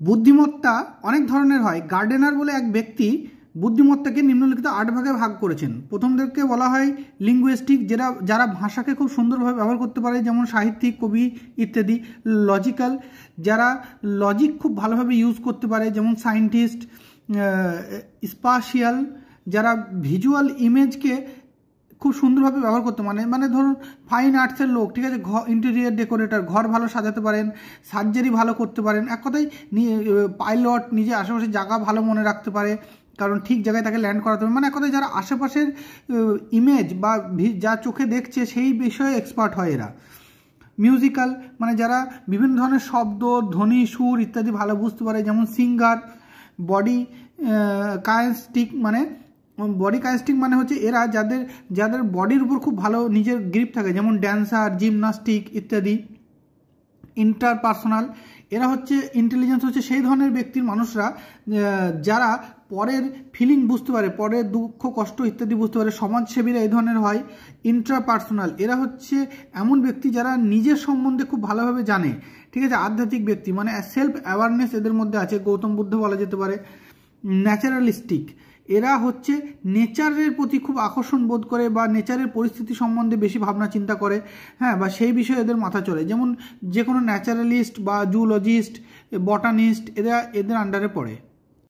বুদ্ধিমত্তা অনেক ধরনের হয়। গার্ডেনার বলে এক ব্যক্তি বুদ্ধিমত্তাকে নিম্নলিখিত 8 ভাগে ভাগ করেছেন। প্রথমদেরকে বলা হয় লিঙ্গুইস্টিক, যারা ভাষাকে খুব সুন্দরভাবে ব্যবহার করতে পারে, যেমন সাহিত্যিক, কবি ইত্যাদি। লজিক্যাল, যারা লজিক খুব ভালোভাবে ইউজ করতে পারে, যেমন সায়েন্টিস্ট। স্পাশিয়াল, যারা ভিজুয়াল ইমেজকে খুব সুন্দরভাবে ব্যবহার করতে মানে ধরুন ফাইন আর্টসের লোক, ঠিক আছে, ইন্টেরিয়ার ডেকোরেটর, ঘর ভালো সাজাতে পারেন, সার্জারি ভালো করতে পারেন। এক কথায় পাইলট নিজে আশেপাশের জায়গা ভালো মনে রাখতে পারে, কারণ ঠিক জায়গায় তাকে ল্যান্ড করাতে হবে। মানে এক কথায় যারা আশেপাশের ইমেজ বা যা চোখে দেখছে সেই বিষয়ে এক্সপার্ট হয় এরা। মিউজিক্যাল, মানে যারা বিভিন্ন ধরনের শব্দ, ধ্বনি, সুর ইত্যাদি ভালো বুঝতে পারে, যেমন সিঙ্গার। বডি কাইনেস্টিক, মানে হচ্ছে এরা যাদের বডির উপর খুব ভালো নিজের গ্রিপ থাকে, যেমন ড্যান্সার, জিমনাস্টিক ইত্যাদি। ইন্টারপার্সোনাল, এরা হচ্ছে ইন্টেলিজেন্স হচ্ছে সেই ধরনের ব্যক্তির মানুষরা যারা পরের ফিলিং বুঝতে পারে, পরের দুঃখ কষ্ট ইত্যাদি বুঝতে পারে। সমাজসেবীরা এই ধরনের হয়। ইন্ট্রাপার্সোনাল, এরা হচ্ছে এমন ব্যক্তি যারা নিজের সম্বন্ধে খুব ভালোভাবে জানে, ঠিক আছে। আধ্যাত্মিক ব্যক্তি, মানে সেলফ অ্যাওয়ারনেস এদের মধ্যে আছে, গৌতম বুদ্ধ বলা যেতে পারে। ন্যাচারালিস্টিক, এরা হচ্ছে নেচারের প্রতি খুব আকর্ষণ বোধ করে বা নেচারের পরিস্থিতি সম্বন্ধে বেশি ভাবনা চিন্তা করে, হ্যাঁ, বা সেই বিষয়ে এদের মাথা চলে। যেমন যে কোনো ন্যাচারালিস্ট বা জুলজিস্ট, বটানিস্ট, এদের আন্ডারে পড়ে।